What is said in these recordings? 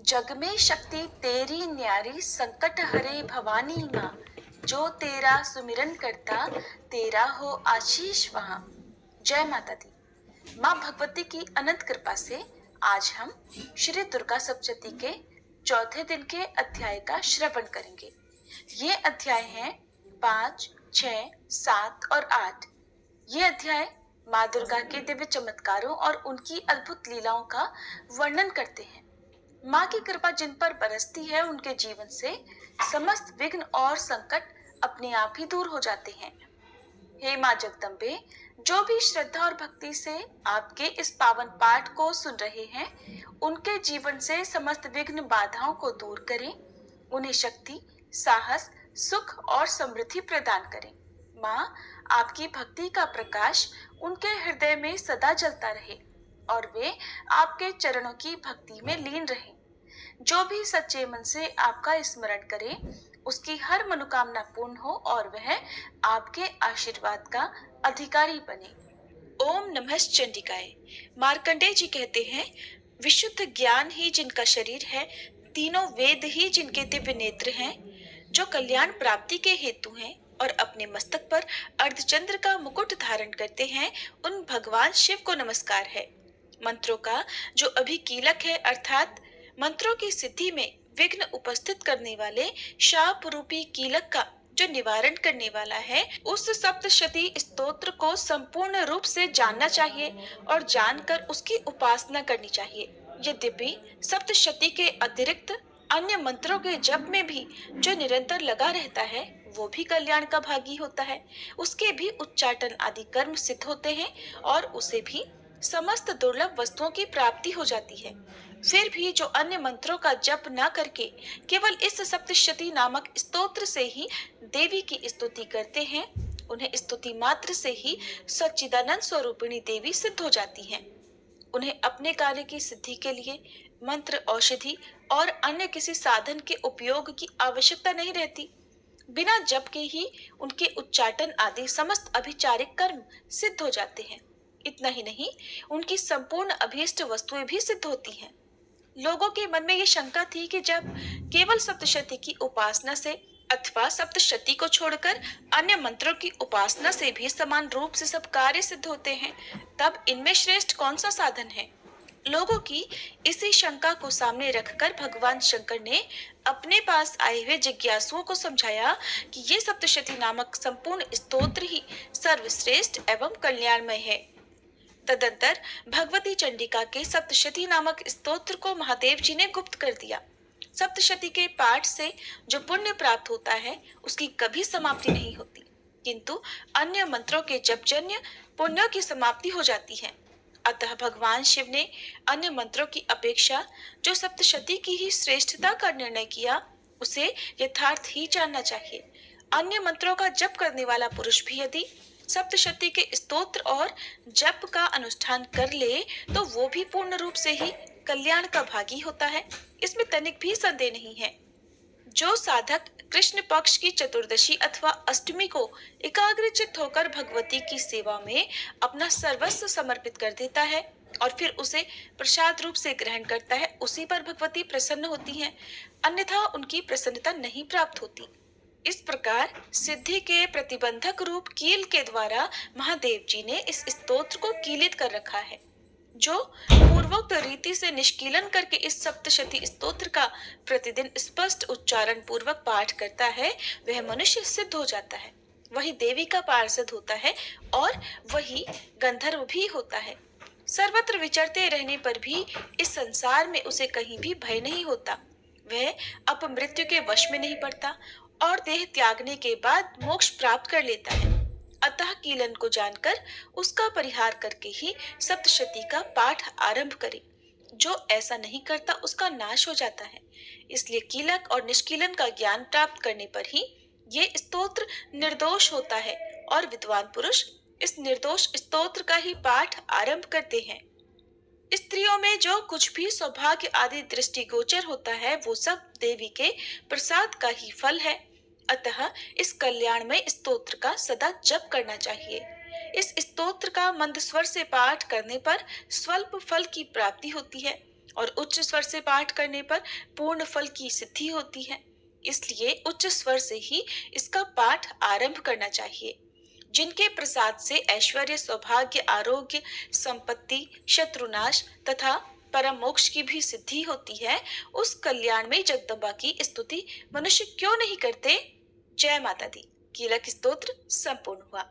जग में शक्ति तेरी न्यारी, संकट हरे भवानी माँ। जो तेरा सुमिरन करता, तेरा हो आशीष वहां। जय माता दी। माँ भगवती की अनंत कृपा से आज हम श्री दुर्गा सप्तशती के चौथे दिन के अध्याय का श्रवण करेंगे। ये अध्याय हैं 5, 6, 7 और 8। ये अध्याय माँ दुर्गा के दिव्य चमत्कारों और उनकी अद्भुत लीलाओं का वर्णन करते हैं। माँ की कृपा जिन पर बरसती है, उनके जीवन से समस्त विघ्न और संकट अपने आप ही दूर हो जाते हैं। हे माँ जगदम्बे, जो भी श्रद्धा और भक्ति से आपके इस पावन पाठ को सुन रहे हैं, उनके जीवन से समस्त विघ्न बाधाओं को दूर करें, उन्हें शक्ति, साहस, सुख और समृद्धि प्रदान करें। माँ, आपकी भक्ति का प्रकाश उनके हृदय में सदा जलता रहे और वे आपके चरणों की भक्ति में लीन रहें। जो भी सच्चे मन से आपका स्मरण करे, उसकी हर मनोकामना पूर्ण हो और वह आपके आशीर्वाद का अधिकारी बने। ओम नमः चंडिकाय। मार्कंडेय जी कहते हैं, विशुद्ध ज्ञान ही जिनका शरीर है, तीनों वेद ही जिनके दिव्य नेत्र हैं, जो कल्याण प्राप्ति के हेतु हैं और अपने मस्तक पर अर्धचंद्र का मुकुट धारण करते हैं, उन भगवान शिव को नमस्कार है। मंत्रों का जो अभी कीलक है, अर्थात मंत्रों की सिद्धि में विघ्न उपस्थित करने वाले शाप रूपी कीलक का जो निवारण करने वाला है, उस सप्तशती स्तोत्र को संपूर्ण रूप से जानना चाहिए और जानकर उसकी उपासना करनी चाहिए। यद्यपि सप्तशती के अतिरिक्त अन्य मंत्रों के जप में भी जो निरंतर लगा रहता है, वो भी कल्याण का भागी होता है। उसके भी उच्चाटन आदि कर्म सिद्ध होते हैं और उसे भी समस्त दुर्लभ वस्तुओं की प्राप्ति हो जाती है। फिर भी जो अन्य मंत्रों का जप न करके केवल इस सप्तशती नामक स्तोत्र से ही देवी की स्तुति करते हैं, उन्हें स्तुति मात्र से ही सच्चिदानंद स्वरूपिणी देवी सिद्ध हो जाती हैं। उन्हें अपने कार्य की सिद्धि के लिए मंत्र, औषधि और अन्य किसी साधन के उपयोग की आवश्यकता नहीं रहती। बिना जप के ही उनके उच्चाटन आदि समस्त अभिचारिक कर्म सिद्ध हो जाते हैं। इतना ही नहीं, उनकी संपूर्ण अभीष्ट वस्तुएं भी सिद्ध होती हैं। लोगों के मन में ये शंका थी कि जब केवल सप्तशती की उपासना से अथवा सप्तशती को छोड़कर अन्य मंत्रों की उपासना से भी समान रूप से सब कार्य सिद्ध होते हैं, तब इनमें श्रेष्ठ कौन सा साधन है? लोगों की इसी शंका को सामने रखकर भगवान शंकर ने अपने पास आए हुए जिज्ञासुओं को समझाया कि ये सप्तशती नामक संपूर्ण स्तोत्र ही सर्वश्रेष्ठ एवं कल्याणमय है। तदंतर भगवती चंडिका के सप्तशती नामक स्तोत्र को महादेव जी ने गुप्त कर दिया। सप्तशती के पाठ से जो पुण्य प्राप्त होता है, उसकी कभी समाप्ति नहीं होती, किंतु अन्य मंत्रों के जपजन्य पुण्यों की समाप्ति हो जाती है। अतः भगवान शिव ने अन्य मंत्रों की अपेक्षा जो सप्तशती की ही श्रेष्ठता का निर्णय किया, उसे यथार्थ ही जानना चाहिए। अन्य मंत्रों का जप करने वाला पुरुष भी यदि सप्तशती के स्तोत्र और जप का अनुष्ठान कर ले, तो वो भी पूर्ण रूप से ही कल्याण का भागी होता है। इसमें तनिक भी संदेह नहीं है। जो साधक कृष्ण पक्ष की चतुर्दशी अथवा अष्टमी को एकाग्रचित्त होकर भगवती की सेवा में अपना सर्वस्व समर्पित कर देता है और फिर उसे प्रसाद रूप से ग्रहण करता है, उसी पर भगवती प्रसन्न होती हैं, अन्यथा उनकी प्रसन्नता नहीं प्राप्त होती। इस प्रकार सिद्धि के प्रतिबंधक रूप कील के द्वारा महादेव जी ने इस स्तोत्र को कीलित कर रखा है। जो पूर्वोक्त रीति से निष्कीलन करके इस सप्तशती स्तोत्र का प्रतिदिन स्पष्ट उच्चारण पूर्वक पाठ करता है, वह मनुष्य सिद्ध हो जाता है, वही देवी का पार्षद होता है और वही गंधर्व भी होता है। सर्वत्र विचरते रहने पर भी इस संसार में उसे कहीं भी भय नहीं होता। वह अपमृत्यु के वश में नहीं पड़ता और देह त्यागने के बाद मोक्ष प्राप्त कर लेता है। अतः कीलन को जानकर उसका परिहार करके ही सप्तशती का पाठ आरंभ करे। जो ऐसा नहीं करता, उसका नाश हो जाता है। इसलिए कीलक और निष्कीलन का ज्ञान प्राप्त करने पर ही ये स्तोत्र निर्दोष होता है और विद्वान पुरुष इस निर्दोष स्तोत्र का ही पाठ आरंभ करते हैं। स्त्रियों में जो कुछ भी सौभाग्य आदि दृष्टिगोचर होता है, वो सब देवी के प्रसाद का ही फल है। अतः इस कल्याणमय स्तोत्र का सदा जप करना चाहिए। इस स्तोत्र का मंद स्वर से पाठ करने पर स्वल्प फल की प्राप्ति होती है और उच्च स्वर से पाठ करने पर पूर्ण फल की सिद्धि होती है। इसलिए उच्च स्वर से ही इसका पाठ आरंभ करना चाहिए। जिनके प्रसाद से ऐश्वर्य, सौभाग्य, आरोग्य, संपत्ति, शत्रुनाश तथा परम मोक्ष की भी सिद्धि होती है, उस कल्याणमयी जगदम्बा की स्तुति मनुष्य क्यों नहीं करते। जय माता दी। कीलक स्तोत्र संपूर्ण हुआ।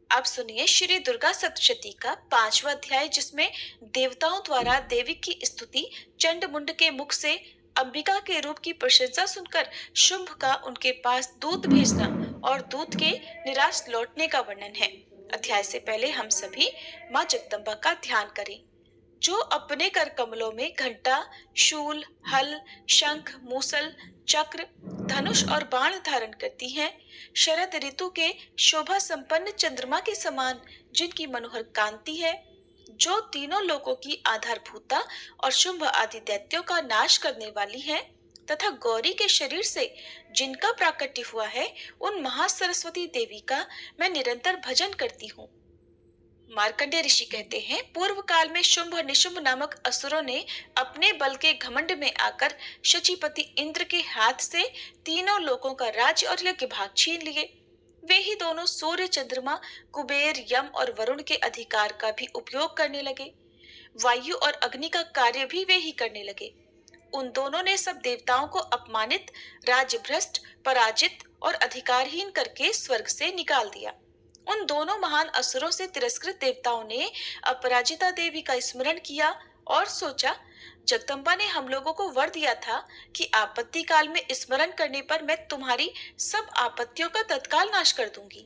अब सुनिए श्री दुर्गा सप्तशती का 5वां अध्याय, जिसमें देवताओं द्वारा देवी की स्तुति, चंड मुंड के मुख से अंबिका के रूप की प्रशंसा सुनकर शुंभ का उनके पास दूत भेजना और दूत के निराश लौटने का वर्णन है। अध्याय से पहले हम सभी माँ जगदम्बा का ध्यान करें, जो अपने कर कमलों में घंटा, शूल, हल, शंख, मूसल, चक्र, धनुष और बाण धारण करती हैं। शरद ऋतु के शोभा संपन्न चंद्रमा के समान जिनकी मनोहर कांति है, जो तीनों लोकों की आधारभूता और शुंभ आदि दैत्यों का नाश करने वाली है, तथा गौरी के शरीर से जिनका प्राकट्य हुआ है, उन महासरस्वती देवी का मैं निरंतर भजन करती हूँ। मार्कंडेय ऋषि कहते हैं, पूर्व काल में शुंभ और निशुंभ नामक असुरों ने अपने बल के घमंड में आकर शचीपति इंद्र के हाथ से तीनों लोकों का राज्य और यज्ञ भाग छीन लिए। वे ही दोनों सूर्य, चंद्रमा, कुबेर, यम और वरुण के अधिकार का भी उपयोग करने लगे। वायु और अग्नि का कार्य भी वे ही करने लगे। उन दोनों ने सब देवताओं को अपमानित, राज्यभ्रष्ट, पराजित और अधिकारहीन करके स्वर्ग से निकाल दिया। उन दोनों महान असुरों से तिरस्कृत देवताओं ने अपराजिता देवी का स्मरण किया और सोचा, जगदम्बा ने हम लोगों को वर दिया था कि आपत्ति काल में स्मरण करने पर मैं तुम्हारी सब आपत्तियों का तत्काल नाश कर दूंगी।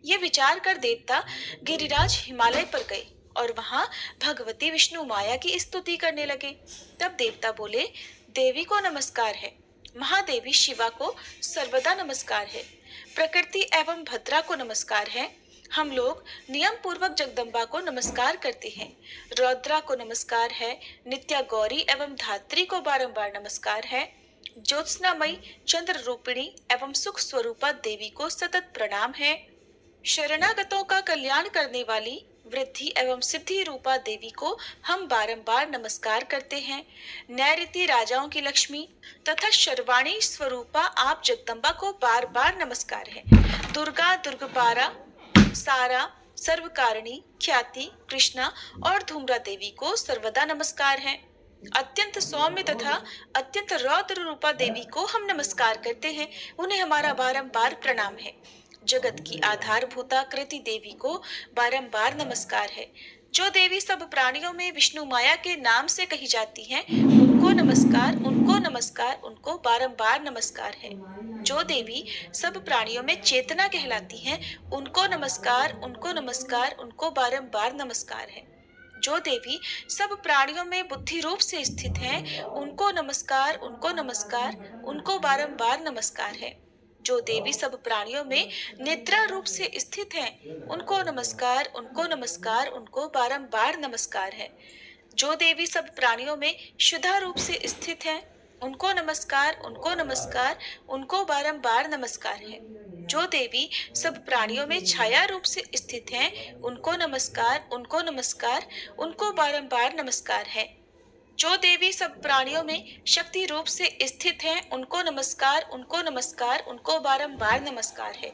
ये विचार कर देवता गिरिराज हिमालय पर गए और वहां भगवती विष्णु माया की स्तुति करने लगे। तब देवता बोले, देवी को नमस्कार है, महादेवी शिवा को सर्वदा नमस्कार है, प्रकृति एवं भद्रा को नमस्कार है। हम लोग नियम पूर्वक जगदम्बा को नमस्कार करते हैं। रौद्रा को नमस्कार है, नित्या गौरी एवं धात्री को बारंबार नमस्कार है। ज्योत्सनामयी, चंद्र रूपिणी एवं सुख स्वरूपा देवी को सतत प्रणाम है। शरणागतों का कल्याण करने वाली वृद्धि एवं सिद्धि रूपा देवी को हम बारंबार नमस्कार करते हैं। नैऋति राजाओं की लक्ष्मी तथा शर्वाणी स्वरूपा आप जगदम्बा को बार बार नमस्कार है। दुर्गा, दुर्गपारा, सारा, सर्वकारिणी, ख्याति, कृष्णा और धूम्रा देवी को सर्वदा नमस्कार है। अत्यंत सौम्य तथा अत्यंत रौद्र रूपा देवी को हम नमस्कार करते हैं, उन्हें हमारा बारंबार प्रणाम है। जगत की आधारभूता कृति देवी को बारंबार नमस्कार है। जो देवी सब प्राणियों में विष्णु माया के नाम से कही जाती हैं, उनको नमस्कार, उनको नमस्कार, उनको बारंबार नमस्कार है। जो देवी सब प्राणियों में चेतना कहलाती हैं, उनको नमस्कार, उनको नमस्कार, उनको बारंबार नमस्कार है। जो देवी सब प्राणियों में बुद्धि रूप से स्थित हैं, उनको नमस्कार, उनको नमस्कार, उनको बारंबार नमस्कार है। जो देवी सब प्राणियों में निद्रा रूप से स्थित हैं, उनको नमस्कार, उनको नमस्कार, उनको बारंबार नमस्कार है। जो देवी सब प्राणियों में शुद्धा रूप से स्थित हैं, उनको नमस्कार, उनको नमस्कार, उनको बारंबार नमस्कार है। जो देवी सब प्राणियों में छाया रूप से स्थित हैं, उनको नमस्कार, उनको नमस्कार, उनको बारंबार नमस्कार है। जो देवी सब प्राणियों में शक्ति रूप से स्थित हैं, उनको नमस्कार, उनको नमस्कार, उनको बारंबार नमस्कार है।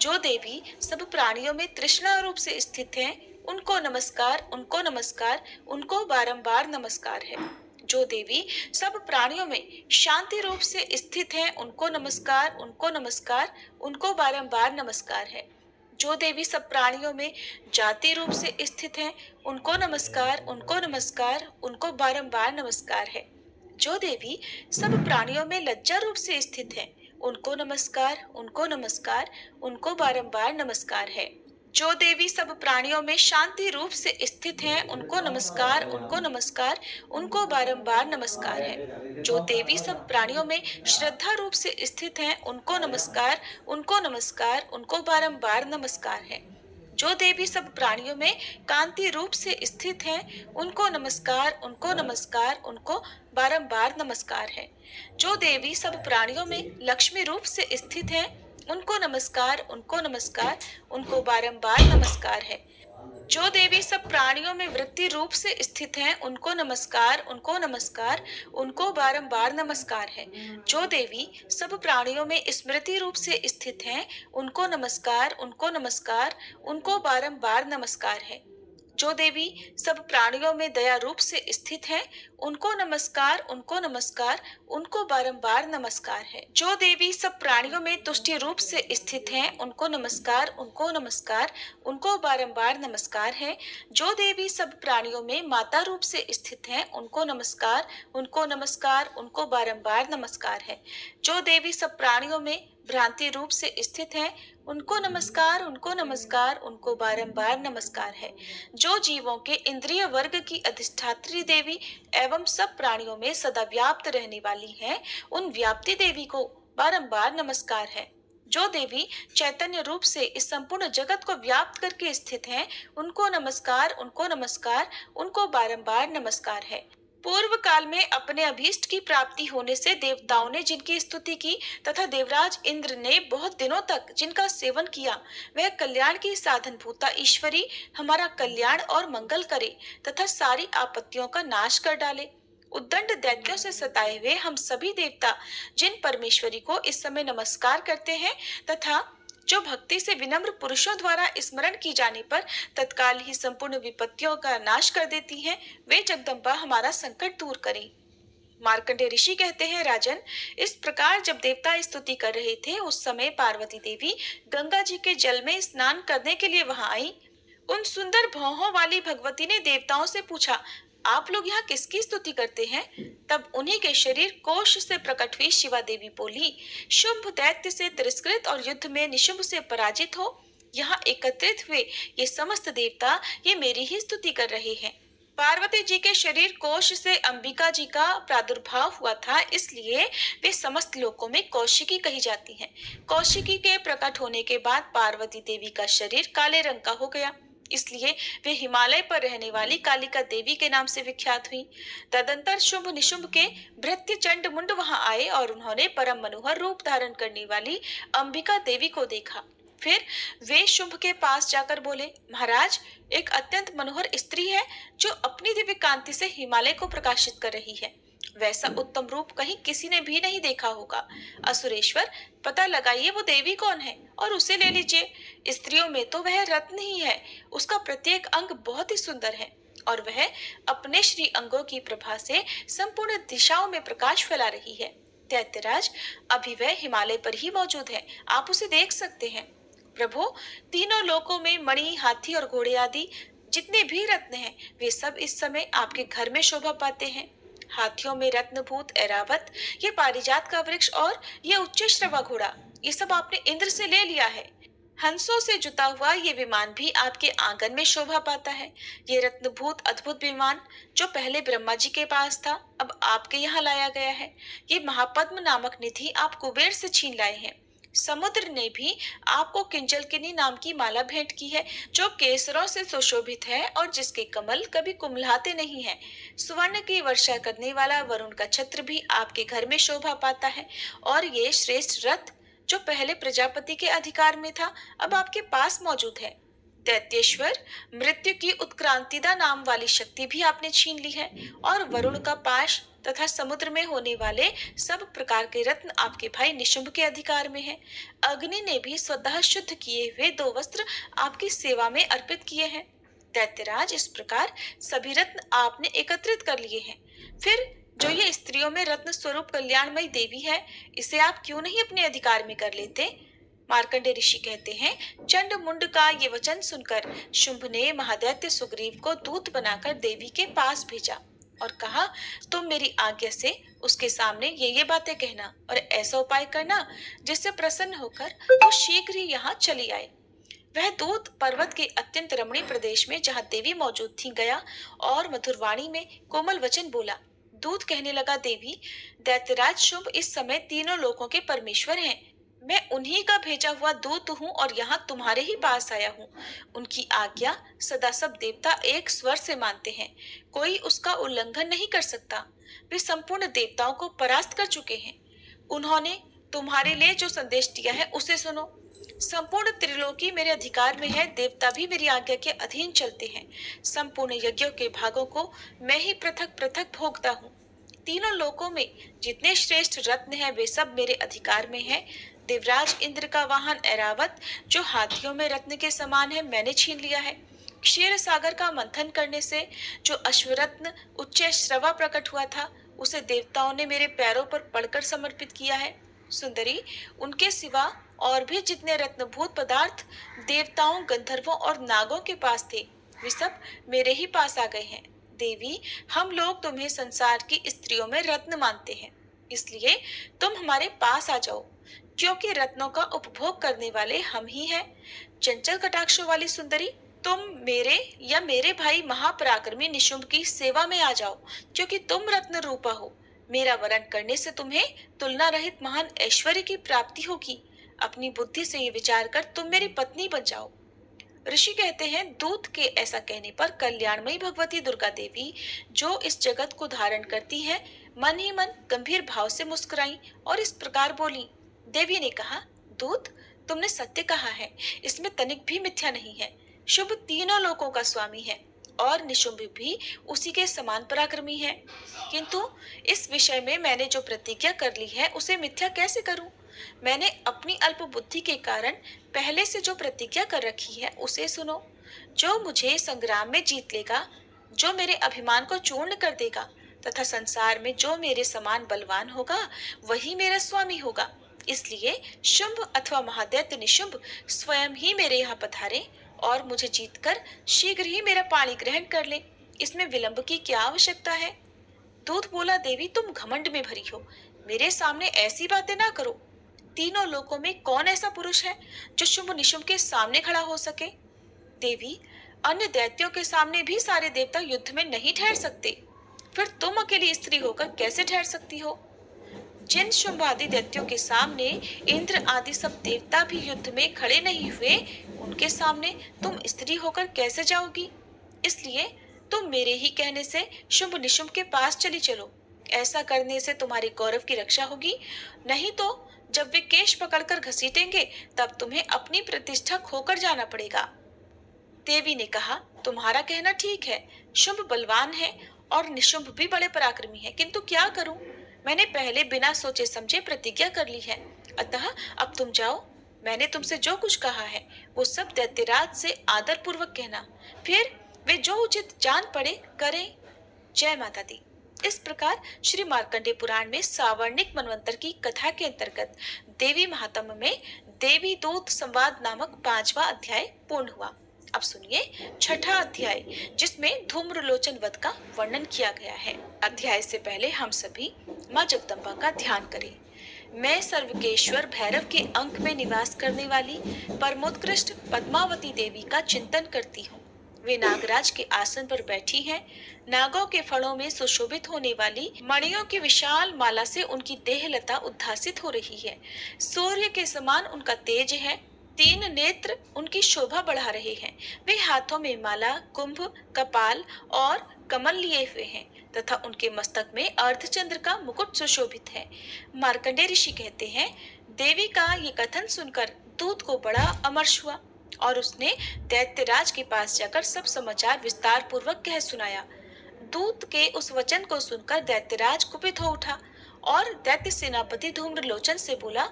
जो देवी सब प्राणियों में तृष्णा रूप से स्थित हैं, उनको नमस्कार, उनको नमस्कार, उनको बारंबार नमस्कार है। जो देवी सब प्राणियों में शांति रूप से स्थित हैं, उनको नमस्कार, उनको नमस्कार, उनको बारंबार नमस्कार है। जो देवी सब प्राणियों में जाति रूप से स्थित हैं, उनको नमस्कार, उनको नमस्कार, उनको बारंबार नमस्कार है। जो देवी सब प्राणियों में लज्जा रूप से स्थित हैं, उनको नमस्कार, उनको नमस्कार, उनको बारंबार नमस्कार है। जो देवी सब प्राणियों में शांति रूप से स्थित हैं, उनको नमस्कार, उनको नमस्कार, उनको बारंबार नमस्कार है। जो देवी सब प्राणियों में श्रद्धा रूप से स्थित हैं, उनको नमस्कार, उनको नमस्कार, उनको बारंबार नमस्कार है। जो देवी सब प्राणियों में कांति रूप से स्थित हैं, उनको नमस्कार, उनको नमस्कार, उनको बारंबार नमस्कार है। जो देवी सब प्राणियों में लक्ष्मी रूप से स्थित हैं, उनको नमस्कार, उनको नमस्कार, उनको बारंबार नमस्कार है। जो देवी सब प्राणियों में वृत्ति रूप से स्थित हैं, उनको नमस्कार, उनको नमस्कार, उनको बारंबार नमस्कार है। जो देवी सब प्राणियों में स्मृति रूप से स्थित हैं, उनको नमस्कार, उनको नमस्कार, उनको बारंबार नमस्कार है। जो देवी सब प्राणियों में दया रूप से स्थित हैं, उनको नमस्कार, उनको नमस्कार, उनको बारंबार नमस्कार है। जो देवी सब प्राणियों में तुष्टि रूप से स्थित हैं, उनको नमस्कार, उनको नमस्कार, उनको बारंबार नमस्कार है। जो देवी सब प्राणियों में माता रूप से स्थित हैं, उनको नमस्कार, उनको नमस्कार, उनको बारंबार नमस्कार है। जो देवी सब प्राणियों में भ्रांति रूप से स्थित हैं, उनको नमस्कार, उनको नमस्कार, उनको बारंबार नमस्कार है। जो जीवों के इंद्रिय वर्ग की अधिष्ठात्री देवी एवं सब प्राणियों में सदा व्याप्त रहने वाली हैं, उन व्याप्ति देवी को बारंबार नमस्कार है। जो देवी चैतन्य रूप से इस संपूर्ण जगत को व्याप्त करके स्थित हैं, उनको नमस्कार, उनको नमस्कार, उनको बारंबार नमस्कार है। पूर्व काल में अपने अभीष्ट की प्राप्ति होने से देवताओं ने जिनकी स्तुति की तथा देवराज इंद्र ने बहुत दिनों तक जिनका सेवन किया, वह कल्याण की साधन भूता ईश्वरी हमारा कल्याण और मंगल करे तथा सारी आपत्तियों का नाश कर डाले। उद्दंड दैत्यों से सताए हुए हम सभी देवता जिन परमेश्वरी को इस समय नमस्कार करते हैं तथा जो भक्ति से विनम्र पुरुषों द्वारा स्मरण की जाने पर तत्काल ही संपूर्ण विपत्तियों का नाश कर देती हैं, वे जगदम्बा हमारा संकट दूर करें। मार्कंडेय ऋषि कहते हैं, राजन, इस प्रकार जब देवता स्तुति कर रहे थे, उस समय पार्वती देवी गंगा जी के जल में स्नान करने के लिए वहां आई। उन सुंदर भौहों वाली भगवती ने देवताओं से पूछा, आप लोग यहाँ किसकी स्तुति करते हैं? तब उन्हीं के शरीर कोश से प्रकट हुई शिवा देवी बोली, शुंभ दैत्य से तिरस्कृत और युद्ध में निशुंभ से पराजित हो यहाँ एकत्रित हुए ये समस्त देवता ये मेरी ही स्तुति कर रहे हैं। पार्वती जी के शरीर कोश से अंबिका जी का प्रादुर्भाव हुआ था, इसलिए वे समस्त लोकों में कौशिकी कही जाती हैं। कौशिकी के प्रकट होने के बाद पार्वती देवी का शरीर काले रंग का हो गया, इसलिए वे हिमालय पर रहने वाली कालिका देवी के नाम से विख्यात हुई। तदंतर शुंभ निशुंभ के भृत्य चंड मुंड वहां आए और उन्होंने परम मनोहर रूप धारण करने वाली अंबिका देवी को देखा। फिर वे शुंभ के पास जाकर बोले, महाराज, एक अत्यंत मनोहर स्त्री है जो अपनी दिव्य कांति से हिमालय को प्रकाशित कर रही है। वैसा उत्तम रूप कहीं किसी ने भी नहीं देखा होगा। असुरेश्वर, पता लगाइए वो देवी कौन है और उसे ले लीजिए। स्त्रियों में तो वह रत्न ही है, उसका प्रत्येक अंग बहुत ही सुंदर है और वह अपने श्री अंगों की प्रभा से संपूर्ण दिशाओं में प्रकाश फैला रही है। दैत्यराज, अभी वह हिमालय पर ही मौजूद है, आप उसे देख सकते हैं। प्रभु, तीनों लोकों में मणि, हाथी और घोड़े आदि जितने भी रत्न हैं, वे सब इस समय आपके घर में शोभा पाते हैं। हाथियों में रत्नभूत ऐरावत, ये पारिजात का वृक्ष और ये उच्च श्रवा घोड़ा, ये सब आपने इंद्र से ले लिया है। हंसों से जुता हुआ ये विमान भी आपके आंगन में शोभा पाता है। ये रत्नभूत अद्भुत विमान जो पहले ब्रह्मा जी के पास था, अब आपके यहाँ लाया गया है। ये महापद्म नामक निधि आप कुबेर से छीन लाए हैं। समुद्र ने भी आपको किंजलकिनी नाम की माला भेंट की है जो केसरों से सुशोभित है और जिसके कमल कभी कुम्हलाते नहीं हैं। स्वर्ण की वर्षा करने वाला वरुण का छत्र भी आपके घर में शोभा पाता है और ये श्रेष्ठ रथ जो पहले प्रजापति के अधिकार में था, अब आपके पास मौजूद है। दैत्येश्वर, मृत्यु की उत्क्रांतिदा नाम वाली शक्ति भी आपने छीन ली है और वरुण का पाश तथा समुद्र में होने वाले सब प्रकार के रत्न आपके भाई निशुंभ के अधिकार में हैं। अग्नि ने भी स्वतः शुद्ध किए हुए 2 वस्त्र आपकी सेवा में अर्पित किए हैं। दैत्यराज, इस प्रकार सभी रत्न आपने एकत्रित कर लिए हैं। फिर जो ये स्त्रियों में रत्न स्वरूप कल्याणमयी देवी है, इसे आप क्यों नहीं अपने अधिकार में कर लेते? मार्कंडेय ऋषि कहते हैं, चंड मुंड का ये वचन सुनकर शुंभ ने महादैत्य सुग्रीव को दूत बनाकर देवी के पास भेजा और कहा, तुम मेरी आज्ञा से उसके सामने ये बातें कहना और ऐसा उपाय करना जिससे प्रसन्न होकर वो शीघ्र ही यहाँ चली आए। वह दूत पर्वत के अत्यंत रमणीय प्रदेश में जहाँ देवी मौजूद थी गया और मधुरवाणी में कोमल वचन बोला। दूत कहने लगा, देवी, दैत्यराज शुंभ इस समय तीनों लोकों के परमेश्वर हैं। मैं उन्हीं का भेजा हुआ दूत हूँ और यहाँ तुम्हारे ही पास आया हूँ। उनकी आज्ञा सदा सब देवता एक स्वर से मानते हैं, कोई उसका उल्लंघन नहीं कर सकता। वे संपूर्ण देवताओं को परास्त कर चुके हैं। उन्होंने तुम्हारे लिए जो संदेश दिया है उसे सुनो। संपूर्ण त्रिलोकी मेरे अधिकार में है, देवता भी मेरी आज्ञा के अधीन चलते हैं। संपूर्ण यज्ञों के भागों को मैं ही पृथक पृथक भोगता हूँ। तीनों लोकों में जितने श्रेष्ठ रत्न हैं वे सब मेरे अधिकार में हैं। देवराज इंद्र का वाहन ऐरावत जो हाथियों में रत्न के समान है मैंने छीन लिया है। क्षीर सागर का मंथन करने से जो अश्वरत्न उच्च श्रवा प्रकट हुआ था उसे देवताओं ने मेरे पैरों पर पड़कर समर्पित किया है। सुंदरी, उनके सिवा और भी जितने रत्नभूत पदार्थ देवताओं, गंधर्वों और नागों के पास थे वे सब मेरे ही पास आ गए हैं। देवी, हम लोग तुम्हें संसार की स्त्रियों में रत्न मानते हैं, इसलिए तुम हमारे पास आ जाओ, क्योंकि रत्नों का उपभोग करने वाले हम ही हैं। चंचल कटाक्षों वाली सुंदरी, तुम मेरे या मेरे भाई महापराक्रमी निशुंभ की सेवा में आ जाओ, क्योंकि तुम रत्न रूपा हो। मेरा वरण करने से तुम्हें तुलना रहित महान ऐश्वर्य की प्राप्ति होगी। अपनी बुद्धि से ये विचार कर तुम मेरी पत्नी बन जाओ। ऋषि कहते हैं, दूत के ऐसा कहने पर कल्याणमयी भगवती दुर्गा देवी जो इस जगत को धारण करती है मन ही मन गंभीर भाव से मुस्कुराई और इस प्रकार बोली। देवी ने कहा, दूत, तुमने सत्य कहा है, इसमें तनिक भी मिथ्या नहीं है। शुभ तीनों लोकों का स्वामी है और निशुंभ भी उसी के समान पराक्रमी है, किंतु इस विषय में मैंने जो प्रतिज्ञा कर ली है उसे मिथ्या कैसे करूं? मैंने अपनी अल्प बुद्धि के कारण पहले से जो प्रतिज्ञा कर रखी है उसे सुनो। जो मुझे संग्राम में जीत लेगा, जो मेरे अभिमान को चूर्ण कर देगा तथा संसार में जो मेरे समान बलवान होगा वही मेरा स्वामी होगा। इसलिए शुंभ अथवा महादैत्य निशुंभ स्वयं ही मेरे यहाँ पधारे और मुझे जीतकर शीघ्र ही मेरा पाणी ग्रहण कर ले। इसमें विलंब की क्या आवश्यकता है? दूत बोला, देवी, तुम घमंड में भरी हो, मेरे सामने ऐसी बातें ना करो। तीनों लोकों में कौन ऐसा पुरुष है जो शुंभ निशुंभ के सामने खड़ा हो सके? देवी, अन्य दैत्यों के सामने भी सारे देवता युद्ध में नहीं ठहर सकते, फिर तुम अकेली स्त्री होकर कैसे ठहर सकती हो? जिन शुंभ आदि दैत्यों के सामने इंद्र आदि सब देवता भी युद्ध में खड़े नहीं हुए, उनके सामने तुम स्त्री होकर कैसे जाओगी? इसलिए तुम मेरे ही कहने से शुंभ निशुंभ के पास चली चलो। ऐसा करने से तुम्हारे गौरव की रक्षा होगी, नहीं तो जब वे केश पकड़कर घसीटेंगे तब तुम्हें अपनी प्रतिष्ठा खोकर जाना पड़ेगा। देवी ने कहा, तुम्हारा कहना ठीक है, शुंभ बलवान है और निशुंभ भी बड़े पराक्रमी है, किंतु क्या करूं? मैंने पहले बिना सोचे समझे प्रतिज्ञा कर ली है, अतः अब तुम जाओ। मैंने तुमसे जो कुछ कहा है वो सब दैत्यराज से आदर पूर्वक कहना, फिर वे जो उचित जान पड़े करें। जय माता दी। इस प्रकार श्री मार्कंडेय पुराण में सावर्णिक मनवंतर की कथा के अंतर्गत देवी महात्म्य में देवी दूत संवाद नामक 5वां अध्याय पूर्ण हुआ। अब सुनिए छठा अध्याय, जिसमें धूम्रलोचन वध का वर्णन किया गया है। अध्याय से पहले हम सभी माँ जगदम्बा का ध्यान करें। मैं सर्वकेश्वर भैरव के अंक में निवास करने वाली परमोत्कृष्ट पद्मावती देवी का चिंतन करती हूँ। वे नागराज के आसन पर बैठी हैं। नागों के फणों में सुशोभित होने वाली मणियों की विशाल माला से उनकी देहलता उद्भासित हो रही है। सूर्य के समान उनका तेज है। 3 नेत्र उनकी शोभा बढ़ा रहे हैं। वे हाथों में माला, कुंभ, कपाल और कमल लिए हुए हैं तथा उनके मस्तक में अर्धचंद्र का मुकुट सुशोभित है। मार्कंडेय ऋषि कहते हैं, देवी का ये कथन सुनकर दूत को बड़ा अमर्ष हुआ और उसने दैत्यराज के पास जाकर सब समाचार विस्तार पूर्वक कह सुनाया। दूत के उस वचन को सुनकर दैत्यराज कुपित हो उठा और दैत्य सेनापति धूम्रलोचन से बोला,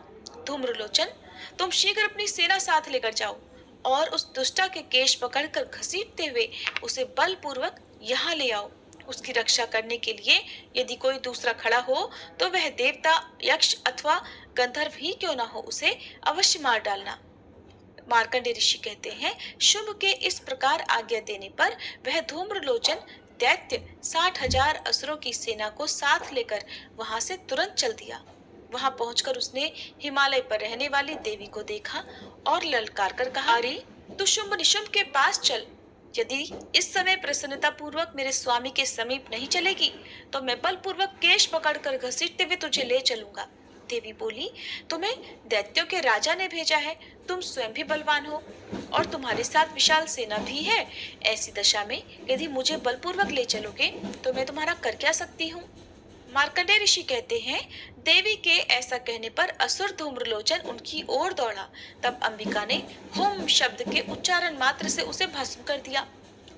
धूम्रलोचन, तुम शीघ्र अपनी सेना साथ लेकर जाओ और उस दुष्टा के केश पकड़कर घसीटते हुए उसे बलपूर्वक यहाँ ले आओ। उसकी रक्षा करने के लिए यदि कोई दूसरा खड़ा हो तो वह देवता, यक्ष अथवा गंधर्व ही क्यों ना हो, उसे अवश्य मार डालना। मार्कंडेय ऋषि कहते हैं, शुंभ के इस प्रकार आज्ञा देने पर वह धूम्रलोचन दैत्य 60,000 असुरों की सेना को साथ लेकर वहां से तुरंत चल दिया। वहां पहुंचकर उसने हिमालय पर रहने वाली देवी को देखा और ललकार कर कहा, अरे तू शुंभ निशुंभ के पास चल। यदि इस समय प्रसन्नता पूर्वक मेरे स्वामी के समीप नहीं चलेगी तो मैं बलपूर्वक केश पकड़कर घसीटते हुए तुझे ले चलूंगा। देवी बोली, तुम्हें दैत्यों के राजा ने भेजा है, तुम स्वयं भी बलवान हो और तुम्हारे साथ विशाल सेना भी है। ऐसी दशा में यदि मुझे बलपूर्वक ले चलोगे तो मैं तुम्हारा कर क्या सकती हूँ? मार्कंडेय ऋषि कहते हैं, देवी के ऐसा कहने पर असुर धूम्रलोचन उनकी ओर दौड़ा। तब अंबिका ने हुम शब्द के उच्चारण मात्र से उसे भस्म कर दिया।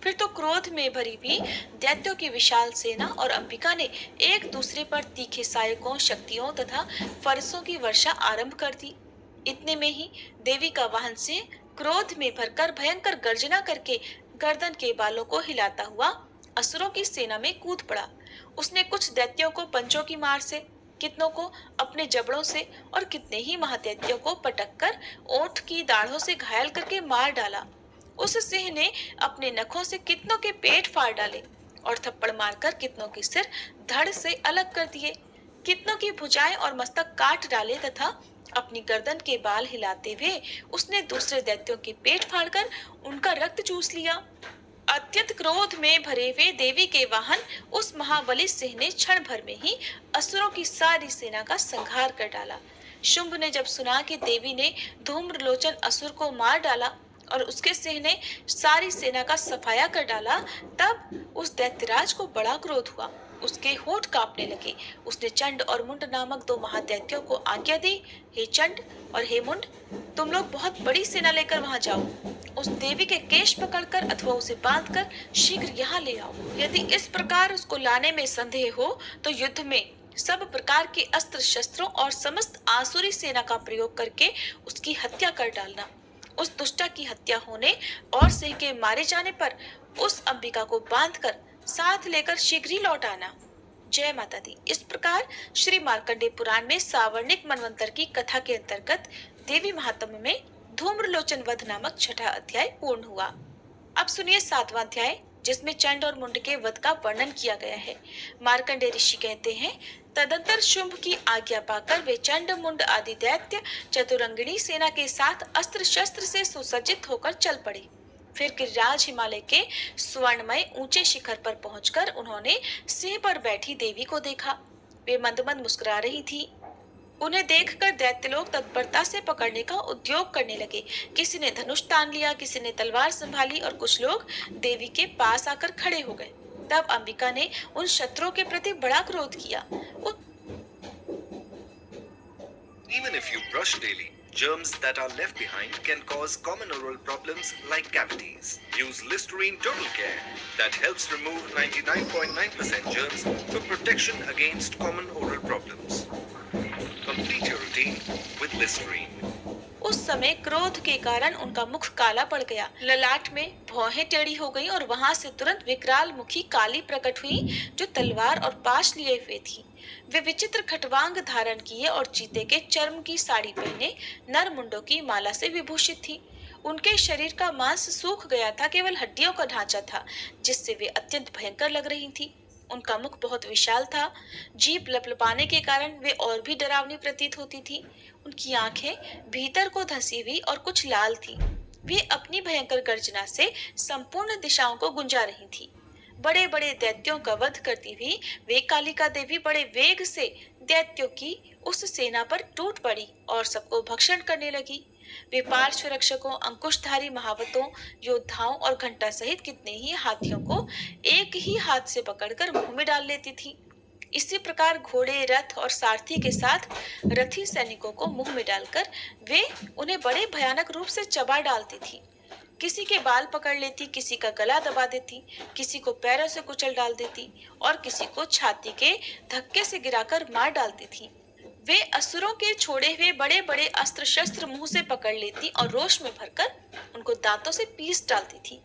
फिर तो क्रोध में भरी हुई दैत्यों की विशाल सेना और अंबिका ने एक दूसरे पर तीखे सहायकों, शक्तियों तथा फरसों की वर्षा आरंभ कर दी। इतने में ही देवी का वाहन सिंह क्रोध में भरकर भयंकर गर्जना करके गर्दन के बालों को हिलाता हुआ असुरों की सेना में कूद पड़ा। उसने कुछ दैत्यों को पंचों की मार से, कितनों को अपने जबड़ों से और कितने ही महादैत्यों को पटक कर ओंठ की दाढ़ों से घायल करके मार डाला। उस सिंह ने अपने नखों से कितनों के पेट फाड़ डाले और थप्पड़ मारकर कितनों के सिर धड़ से अलग कर दिए। कितनों की भुजाएं और मस्तक काट डाले तथा अपनी गर्दन के बाल हिलाते हुए उसने दूसरे दैत्यों के पेट फाड़कर उनका रक्त चूस लिया। अत्यंत क्रोध में भरे हुए देवी के वाहन उस महाबली सिंह ने क्षण भर में ही असुरों की सारी सेना का संहार कर डाला। शुंभ ने जब सुना कि देवी ने धूम्रलोचन असुर को मार डाला और उसके सिंह ने सारी सेना का सफाया कर डाला, तब उस दैत्यराज को बड़ा क्रोध हुआ। उसके होंठ कांपने लगे। उसने चंड और मुंड नामक दो महादैत्यों को आज्ञा दी, हे चंड और हे मुंड, तुम लोग बहुत बड़ी सेना लेकर वहां जाओ। उस देवी के केश पकड़कर अथवा उसे बांधकर शीघ्र यहाँ ले आओ। यदि इस प्रकार उसको लाने में संदेह हो तो युद्ध में सब प्रकार के अस्त्र शस्त्रों और समस्त आसुरी सेना का प्रयोग करके उसकी हत्या कर डालना। उस दुष्टा की हत्या होने और सिंह के मारे जाने पर उस अंबिका को बांधकर साथ लेकर शीघ्र ही लौट आना। जय माता दी। इस प्रकार श्री मार्कंडेय पुराण में सावर्णिक मनवंतर की कथा के अंतर्गत देवी महात्म्य में धूम्रलोचन वध नामक छठा अध्याय पूर्ण हुआ। अब सुनिए सातवां अध्याय, जिसमें चंड और मुंड के वध का वर्णन किया गया है। मार्कंडेय ऋषि कहते हैं, तदंतर शुंभ की आज्ञा पाकर वे चंड, मुंड आदि दैत्य चतुरंगिणी सेना के साथ अस्त्र शस्त्र से सुसज्जित होकर चल पड़े। फिर गिरिराज हिमालय के स्वर्णमय ऊंचे शिखर पर पहुंचकर उन्होंने सिंह पर बैठी देवी को देखा। वे मंद मंद मुस्कुरा रही थी। उन्हें देखकर दैत्य लोग तत्परता से पकड़ने का उद्योग करने लगे। किसी ने धनुष तान लिया, किसी ने तलवार संभाली और कुछ लोग देवी के पास आकर खड़े हो गए। तब अंबिका ने उन शत्रुओं के प्रति बड़ा क्रोध किया। Even if you brush daily, germs that are left behind can cause common oral problems like cavities. Use Listerine Total Care that helps remove 99.9% germs for protection against common oral problems. Complete your routine with Listerine. उस समय क्रोध के कारण उनका मुख काला पड़ गया, ललाट में भौहें टेढ़ी हो गईं और वहां से तुरंत विकराल मुखी काली प्रकट हुई जो तलवार और पाश लिए हुए थी। वे विचित्र खटवांग धारण किए और चीते के चर्म की साड़ी पहने नर मुंडों की माला से विभूषित थी। उनके शरीर का मांस सूख गया था, केवल हड्डियों का ढांचा था, जिससे वे अत्यंत भयंकर लग रही थी। उनका मुख बहुत विशाल था। जीभ लपलपाने के कारण वे और भी डरावनी प्रतीत होती थी। उनकी आंखें भीतर को धंसी हुई और कुछ लाल थी। वे अपनी भयंकर गर्जना से संपूर्ण दिशाओं को गुंजा रही थी। बड़े बड़े दैत्यों का वध करती हुई वे कालिका देवी बड़े वेग से दैत्यों की उस सेना पर टूट पड़ी और सबको भक्षण करने लगी। वे पार्श्व रक्षकों, अंकुशधारी महावतों, योद्धाओं और घंटा सहित कितने ही हाथियों को एक ही हाथ से पकड़कर मुंह में डाल लेती थी। इसी प्रकार घोड़े, रथ और सारथी के साथ रथी सैनिकों को मुंह में डालकर वे उन्हें बड़े भयानक रूप से चबा डालती थी। किसी के बाल पकड़ लेती, किसी का गला दबा देती, किसी को पैरों से कुचल डाल देती और किसी को छाती के धक्के से गिराकर मार डालती थी। वे असुरों के छोड़े हुए बड़े बड़े अस्त्र शस्त्र मुंह से पकड़ लेती और रोष में भरकर उनको दांतों से पीस डालती थी।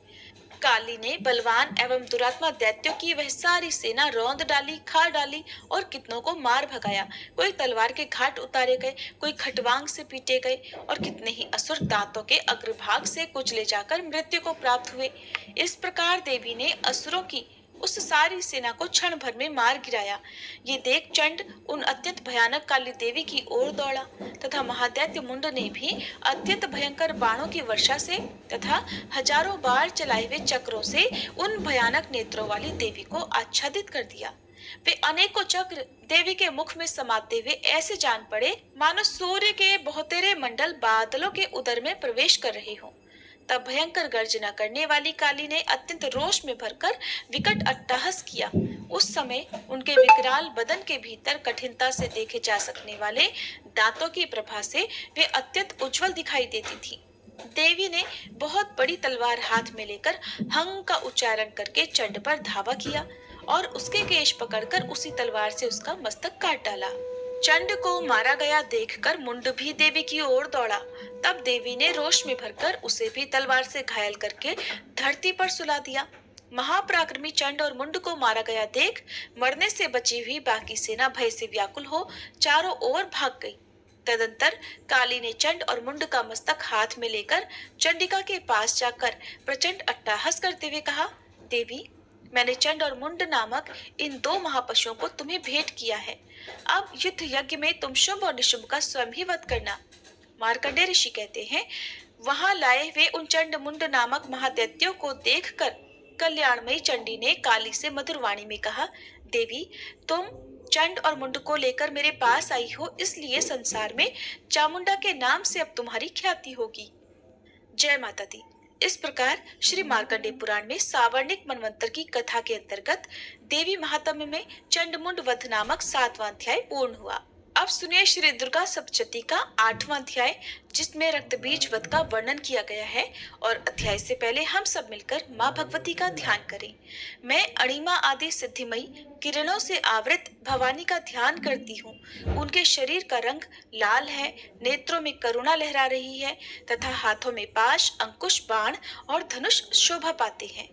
काली ने बलवान एवं दुरात्मा दैत्यों की वह सारी सेना रौंद डाली, खा डाली और कितनों को मार भगाया। कोई तलवार के घाट उतारे गए, कोई खटवांग से पीटे गए और कितने ही असुर दांतों के अग्रभाग से कुचले जाकर मृत्यु को प्राप्त हुए। इस प्रकार देवी ने असुरों की उस सारी सेना को क्षण भर में मार गिराया। ये देख चंड उन अत्यंत भयानक काली देवी की ओर दौड़ा तथा महादैत्य मुंड ने भी अत्यंत भयंकर बाणों की वर्षा से तथा हजारों बार चलाए हुए चक्रों से उन भयानक नेत्रों वाली देवी को आच्छादित कर दिया। वे अनेकों चक्र देवी के मुख में समाते हुए ऐसे जान पड़े मानो सूर्य के बहुतेरे मंडल बादलों के उदर में प्रवेश कर रहे हों। तब भयंकर गर्जना करने वाली काली ने अत्यंत रोष में भरकर विकट अट्टहास किया। उस समय उनके विकराल बदन के भीतर कठिनता से देखे जा सकने वाले दांतों की प्रभा से वे अत्यंत उज्जवल दिखाई देती थी। देवी ने बहुत बड़ी तलवार हाथ में लेकर हंग का उच्चारण करके चंड पर धावा किया और उसके केश पकड़कर उसी तलवार से उसका मस्तक काट डाला। चंड को मारा गया देखकर मुंड भी देवी की ओर दौड़ा। तब देवी ने रोष में भरकर उसे भी तलवार से घायल करके धरती पर सुला दिया। महापराक्रमी चंड और मुंड को मारा गया देख मरने से बची हुई बाकी सेना भय से व्याकुल हो चारों ओर भाग गई। तदंतर काली ने चंड और मुंड का मस्तक हाथ में लेकर चंडिका के पास जाकर प्रचंड अट्टहास करते हुए कहा, देवी, मैंने चंड और मुंड नामक इन दो महापशुओं को तुम्हें भेंट किया है। अब युद्ध यज्ञ में तुम शुंभ और निशुंभ का स्वयं ही वध करना। मार्कंडेय ऋषि कहते हैं, वहां लाए हुए उन चंड मुंड नामक महादैत्यों को देखकर कल्याणमयी चंडी ने काली से मधुर वाणी में कहा, देवी, तुम चंड और मुंड को लेकर मेरे पास आई हो, इसलिए संसार में चामुंडा के नाम से अब तुम्हारी ख्याति होगी। जय माता दी। इस प्रकार श्री मार्कंडेय पुराण में सावर्णिक मनवंतर की कथा के अंतर्गत देवी महात्म्य में चंडमुंड वध नामक 7वां अध्याय पूर्ण हुआ। अब सुनिए श्री दुर्गा सप्तशती का 8वां अध्याय, जिसमें रक्तबीज वध का वर्णन किया गया है। और अध्याय से पहले हम सब मिलकर माँ भगवती का ध्यान करें। मैं अणिमा आदि सिद्धिमयी किरणों से आवृत भवानी का ध्यान करती हूँ। उनके शरीर का रंग लाल है, नेत्रों में करुणा लहरा रही है तथा हाथों में पाश, अंकुश, बाण और धनुष शोभा पाते हैं।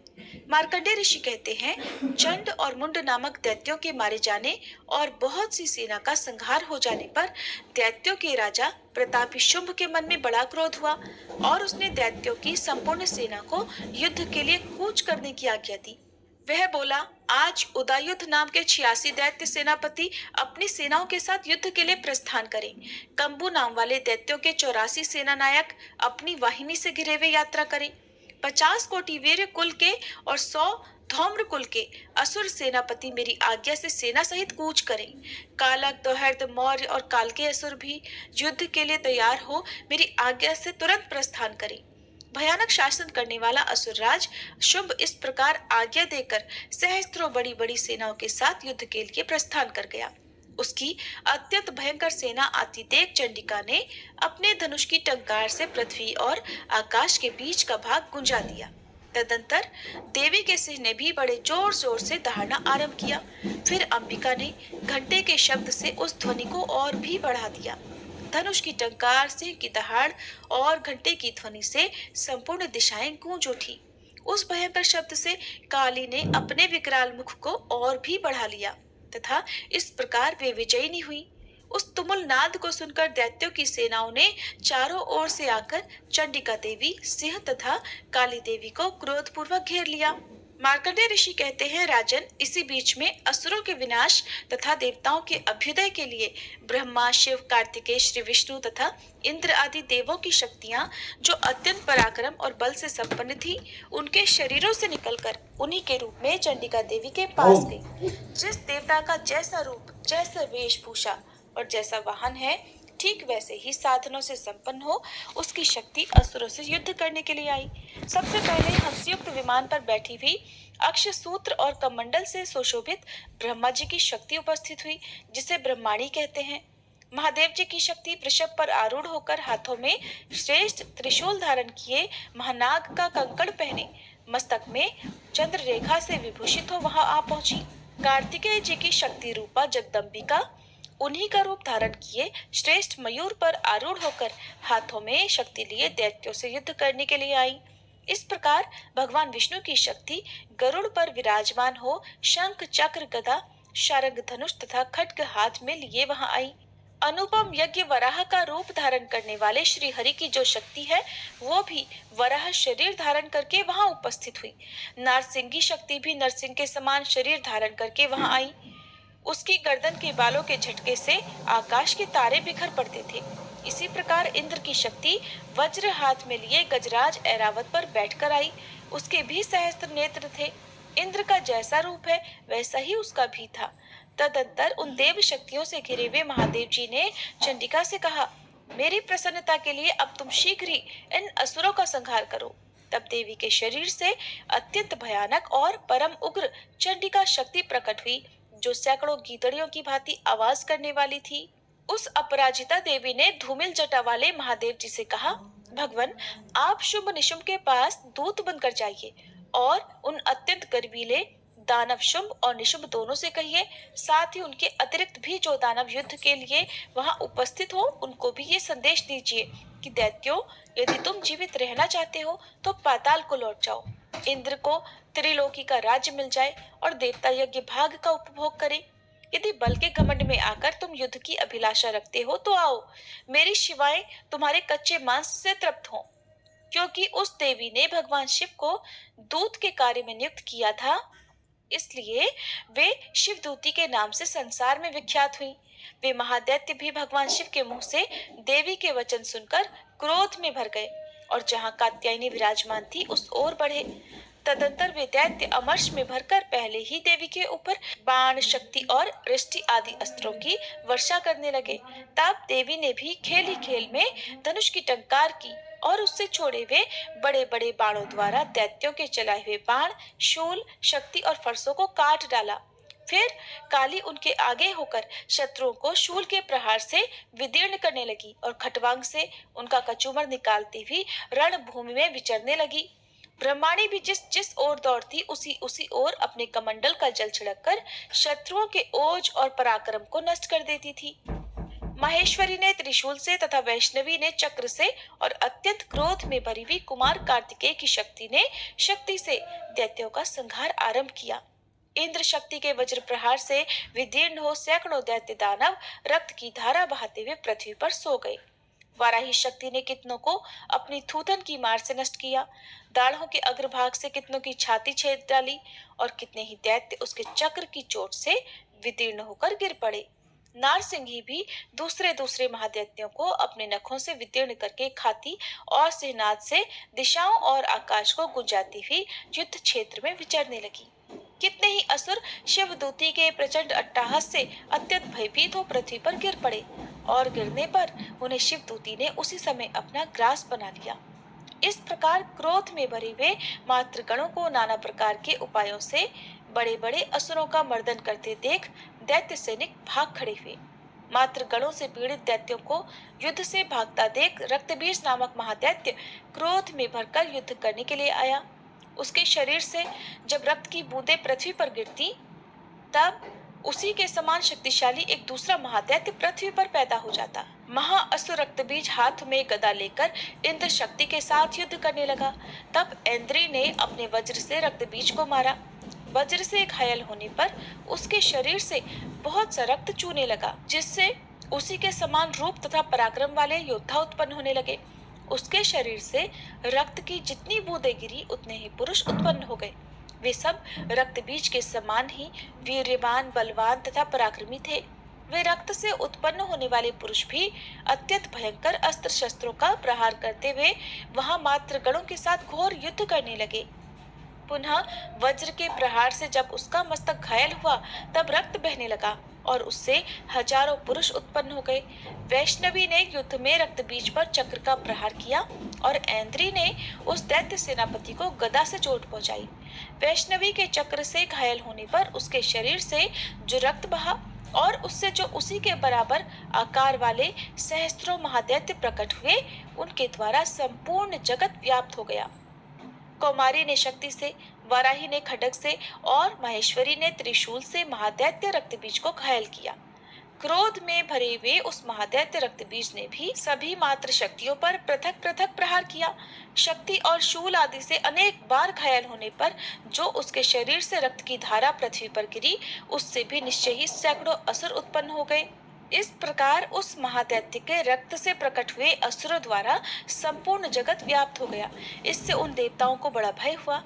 मार्कंडेय ऋषि कहते हैं, चंड और मुंड नामक दैत्यों के मारे जाने और बहुत सी सेना का संहार हो जाने पर दैत्यों के राजा प्रतापी शुंभ के मन में बड़ा क्रोध हुआ और उसने दैत्यों की संपूर्ण सेना को युद्ध के लिए कूच करने की आज्ञा दी। वह बोला, आज उदयुद्ध नाम के 86 दैत्य सेनापति अपनी सेनाओं के साथ युद्ध के लिए प्रस्थान करें। कंबू नाम वाले दैत्यों के 84 सेना नायक अपनी वाहिनी से घिरे हुए यात्रा करें। 50 कोटि वीर कुल के और 100 धौम्र कुल के असुर सेनापति मेरी आज्ञा से सेना सहित कूच करें। कालक, दोहर्द, मौर्य और काल के असुर भी युद्ध के लिए तैयार हो मेरी आज्ञा से तुरंत प्रस्थान करें। भयानक शासन करने वाला असुरराज शुंभ इस प्रकार आज्ञा देकर सहस्त्रों बड़ी बड़ी सेनाओं के साथ युद्ध के लिए प्रस्थान कर गया। उसकी अत्यंत भयंकर सेना आती देख चंडिका ने अपने धनुष की टंकार से पृथ्वी और आकाश के बीच का भाग गुंजा दिया। तदंतर देवी के सिंह ने भी बड़े जोर जोर से दहाड़ना आरंभ किया। फिर अंबिका ने घंटे के शब्द से उस ध्वनि को और भी बढ़ा दिया। धनुष की टंकार, सिंह की दहाड़ और घंटे की ध्वनि से संपूर्ण दिशाएं गूंज उठी। उस भयंकर शब्द से काली ने अपने विकराल मुख को और भी बढ़ा लिया तथा इस प्रकार वे विजयी हुई। उस तुमुल नाद को सुनकर दैत्यों की सेनाओं ने चारों ओर से आकर चंडिका देवी, सिंह तथा काली देवी को क्रोधपूर्वक घेर लिया। मार्कंडेय ऋषि कहते हैं, राजन, इसी बीच में असुरों के विनाश तथा देवताओं के अभ्युदय के लिए ब्रह्मा, शिव, कार्तिकेय, श्री विष्णु तथा इंद्र आदि देवों की शक्तियां जो अत्यंत पराक्रम और बल से संपन्न थी, उनके शरीरों से निकलकर उन्हीं के रूप में चंडिका देवी के पास गई। जिस देवता का जैसा रूप, जैसा वेशभूषा और जैसा वाहन है, ठीक वैसे ही साधनों से संपन्न हो उसकी शक्ति असुरों से युद्ध करने के लिए आई। सबसे पहले हंसयुक्त विमान पर बैठी हुई अक्ष सूत्र और कमंडल से सुशोभित ब्रह्मा जी की शक्ति उपस्थित हुई, जिसे ब्रह्माणी कहते हैं। महादेव जी की शक्ति वृषभ पर आरूढ़ होकर हाथों में श्रेष्ठ त्रिशूल धारण किए, महानाग का कंकड़ पहने, मस्तक में चंद्र रेखा से विभूषित हो वहां आ पहुंची। कार्तिकेय जी की शक्ति रूपा जगदम्बिका उन्हीं का रूप धारण किए श्रेष्ठ मयूर पर आरूढ़ होकर हाथों में शक्ति लिए दैत्यों से युद्ध करने के लिए आई। इस प्रकार भगवान विष्णु की शक्ति गरुड़ पर विराजमान हो शंख, चक्र, गदा, शारंग, धनुष तथा खड्ग हाथ में लिए वहां आई। अनुपम यज्ञ वराह का रूप धारण करने वाले श्री हरि की जो शक्ति है, वो भी वराह शरीर धारण करके वहां उपस्थित हुई। नारसिंगी शक्ति भी नरसिंह के समान शरीर धारण करके वहां आई। उसकी गर्दन के बालों के झटके से आकाश के तारे बिखर पड़ते थे। इसी प्रकार इंद्र की शक्ति वज्र हाथ में लिए गजराज ऐरावत पर बैठकर आई। उसके भी सहस्त्र नेत्र थे। इंद्र का जैसा रूप है वैसा ही उसका भी था। तदंतर उन देव शक्तियों से घिरे हुए महादेव जी ने चंडिका से कहा, मेरी प्रसन्नता के लिए अब तुम शीघ्र ही इन असुरों का संहार करो। तब देवी के शरीर से अत्यंत भयानक और परम उग्र चंडिका शक्ति प्रकट हुई, जो सैकड़ों गीदड़ियों की भांति आवाज करने वाली थी। उस अपराजिता देवी ने धूमिल जटा वाले महादेव जी से कहा, भगवान, आप शुंभ निशुंभ के पास दूत बनकर जाइए और उन अत्यंत गर्वीले दानव शुंभ और निशुंभ दोनों से कहिए, साथ ही उनके अतिरिक्त भी जो दानव युद्ध के लिए वहां उपस्थित हो, उनको भी ये संदेश दीजिए कि दैत्यों, यदि तुम जीवित रहना चाहते हो तो पाताल को लौट जाओ, इंद्र को त्रिलोकी का राज्य मिल जाए और देवता यज्ञ भाग का उपभोग करें। यदि बल के घमंड में आकर तुम युद्ध की अभिलाषा रखते हो तो आओ, मेरी शिवाएं तुम्हारे कच्चे मांस से तृप्त हों। क्योंकि उस देवी ने भगवान शिव को दूत के कार्य में नियुक्त किया था, इसलिए वे शिवदूती के नाम से संसार में विख्यात हुई। वे महादैत्य भी भगवान शिव के मुंह से देवी के वचन सुनकर क्रोध में भर गए और जहां कात्यायनी विराजमान थी उस ओर बढ़े। तदंतर वे दैत्य अमर्ष में भरकर पहले ही देवी के ऊपर बाण, शक्ति और वृष्टि आदि अस्त्रों की वर्षा करने लगे। तब देवी ने भी खेल ही खेल में धनुष की टंकार की और उससे छोड़े हुए बड़े बड़े बाणों द्वारा दैत्यों के चलाए हुए बाण, शूल, शक्ति और फरसों को काट डाला। फिर काली उनके आगे होकर शत्रुओं को शूल के प्रहार से विदीर्ण करने लगी और खटवांग से उनका कचूमर निकालती हुई रणभूमि में विचरने लगी। ब्रह्माणी भी जिस जिस ओर दौड़ती उसी ओर अपने कमंडल का जल छिड़ककर शत्रुओं के ओज और पराक्रम को नष्ट कर देती थी। माहेश्वरी ने त्रिशूल से तथा वैष्णवी ने चक्र से और अत्यंत क्रोध में भरी हुई कुमार कार्तिकेय की शक्ति से दैत्यों का संहार आरंभ किया। इंद्र शक्ति के वज्र प्रहार से विदीर्ण हो सैकड़ों दैत्य दानव रक्त की धारा बहाते हुए पृथ्वी पर सो गए। वाराही शक्ति ने कितनों को अपनी थूथन की मार से नष्ट किया, दाढ़ों के अग्रभाग से कितनों की छाती छेद डाली और कितने ही दैत्य उसके चक्र की चोट से विदीर्ण होकर गिर पड़े। नारसिंही भी दूसरे महादैत्यों को अपने नखों से विदीर्ण करके खाती और सिहनाद से दिशाओं और आकाश को गुंजाती हुई युद्ध क्षेत्र में विचरने लगी। कितने ही असुर शिवदूती के प्रचंड अट्टहास से अत्यंत भयभीत हो पृथ्वी पर गिर पड़े और गिरने पर उन्हें शिवदूती ने उसी समय अपना ग्रास बना लिया। इस प्रकार क्रोध में भरे हुए मातृगणों को नाना प्रकार के उपायों से बड़े बड़े असुरों का मर्दन करते देख दैत्य सैनिक भाग खड़े हुए। मातृगणों से पीड़ित दैत्यों को युद्ध से भागता देख रक्तबीज नामक महादैत्य क्रोध में भरकर युद्ध करने के लिए आया। उसके शरीर से जब रक्त की बूंदें पृथ्वी पर गिरती, तब उसी के समान शक्तिशाली एक दूसरा महादैत्य पृथ्वी पर पैदा हो जाता। महाअसुर रक्तबीज हाथ में गदा लेकर इंद्र शक्ति के साथ युद्ध करने लगा। तब इंद्री ने अपने वज्र से रक्तबीज को मारा। वज्र से घायल होने पर उसके शरीर से बहुत सा रक्त चूने लगा, जिससे उसी के समान रूप तथा पराक्रम वाले योद्धा उत्पन्न होने लगे। उसके शरीर से रक्त की जितनी बूंदें गिरी उतने ही पुरुष उत्पन्न हो गए। वे सब रक्त बीज के समान ही वीर्यवान, बलवान तथा पराक्रमी थे। वे रक्त से उत्पन्न होने वाले पुरुष भी अत्यंत भयंकर अस्त्र शस्त्रों का प्रहार करते हुए वहां मात्र गणों के साथ घोर युद्ध करने लगे। पुनः वज्र के प्रहार से जब उसका मस्तक घायल हुआ, तब रक्त बहने लगा और उससे हजारों पुरुष उत्पन्न हो गए। वैष्णवी ने युद्ध में रक्त बीज पर चक्र का प्रहार किया और ऐन्द्री ने उस दैत्य सेनापति को गदा से चोट पहुंचाई। वैष्णवी के चक्र से घायल होने पर उसके शरीर से जो रक्त बहा और उससे जो उसी के बराबर आकार वाले सहस्त्रों महादैत्य प्रकट हुए, उनके द्वारा संपूर्ण जगत व्याप्त हो गया। कौमारी ने शक्ति से, वाराही ने खड्ग से और महेश्वरी ने त्रिशूल से महादैत्य रक्तबीज को घायल किया। क्रोध में भरे हुए उस महादैत्य रक्तबीज ने भी सभी मात्र शक्तियों पर पृथक पृथक प्रहार किया। शक्ति और शूल आदि से अनेक बार घायल होने पर जो उसके शरीर से रक्त की धारा पृथ्वी पर गिरी, उससे भी निश्चय ही सैकड़ों असुर उत्पन्न हो गए। इस प्रकार उस महादैत्य के रक्त से प्रकट हुए असुरों द्वारा संपूर्ण जगत व्याप्त हो गया। इससे उन देवताओं को बड़ा भय हुआ।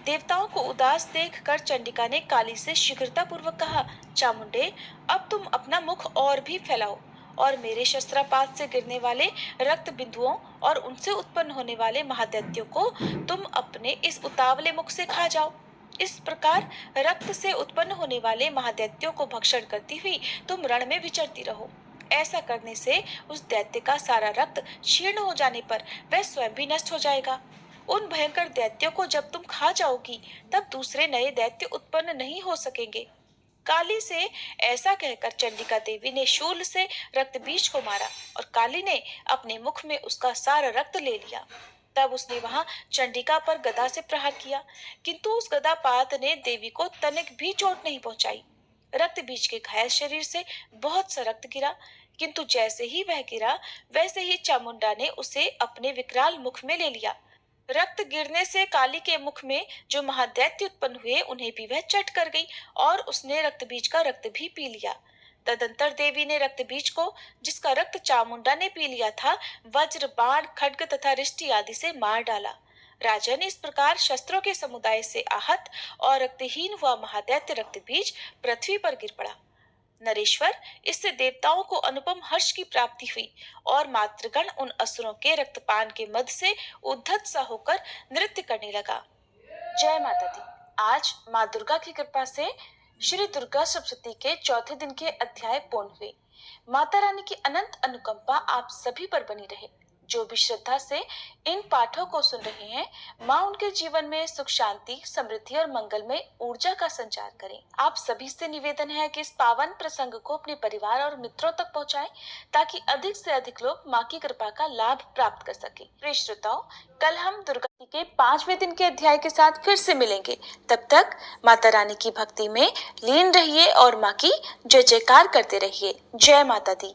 देवताओं को उदास देखकर चंडिका ने काली से शीघ्रता पूर्वक कहा, चामुंडे, अब तुम अपना मुख और भी फैलाओ और मेरे शस्त्रापात से गिरने वाले रक्त बिंदुओं और उनसे उत्पन्न होने वाले महादैत्यों को तुम अपने इस उतावले मुख से खा जाओ। इस प्रकार रक्त से उत्पन्न होने वाले महादैत्यों को भक्षण करती हुई तुम रण में विचरती रहो। ऐसा करने से उस दैत्य का सारा रक्त क्षीण हो जाने पर वह स्वयं भी नष्ट हो जाएगा। उन भयंकर दैत्यों को जब तुम खा जाओगी तब दूसरे नए दैत्य उत्पन्न नहीं हो सकेंगे। काली से ऐसा कहकर चंडिका देवी ने शूल से रक्त बीज को मारा और काली ने अपने मुख में उसका सारा रक्त ले लिया। तब उसने वहां चंडिका पर गदा से प्रहार किया, किंतु उस गदापात ने देवी को तनिक भी चोट नहीं पहुंचाई। रक्त बीज के घायल शरीर से बहुत सा रक्त गिरा, किंतु जैसे ही वह गिरा वैसे ही चामुंडा ने उसे अपने विकराल मुख में ले लिया। रक्त गिरने से काली के मुख में जो महादैत्य उत्पन्न हुए उन्हें भी वह चट कर गई और उसने रक्त बीज का रक्त भी पी लिया। तदंतर देवी ने रक्त बीज को, जिसका रक्त चामुंडा ने पी लिया था, वज्र, बाण, खड्ग तथा रिष्टि आदि से मार डाला। राजन, इस प्रकार शस्त्रों के समुदाय से आहत और रक्तहीन हुआ महादैत्य रक्त बीज पृथ्वी पर गिर पड़ा। नरेश्वर, इससे देवताओं को अनुपम हर्ष की प्राप्ति हुई और मातृगण उन असुरों के रक्तपान के मद से उद्धत सा होकर नृत्य करने लगा। जय माता दी। आज माँ दुर्गा की कृपा से श्री दुर्गा सप्तशती के चौथे दिन के अध्याय पूर्ण हुए। माता रानी की अनंत अनुकंपा आप सभी पर बनी रहे। जो भी श्रद्धा से इन पाठों को सुन रहे हैं, माँ उनके जीवन में सुख, शांति, समृद्धि और मंगल में ऊर्जा का संचार करें। आप सभी से निवेदन है कि इस पावन प्रसंग को अपने परिवार और मित्रों तक पहुंचाएं, ताकि अधिक से अधिक लोग माँ की कृपा का लाभ प्राप्त कर सकें। प्रिय श्रोताओ, कल हम दुर्गा जी के 5वें दिन के अध्याय के साथ फिर से मिलेंगे। तब तक माता रानी की भक्ति में लीन रहिए और माँ की जय जयकार करते रहिए। जय माता दी।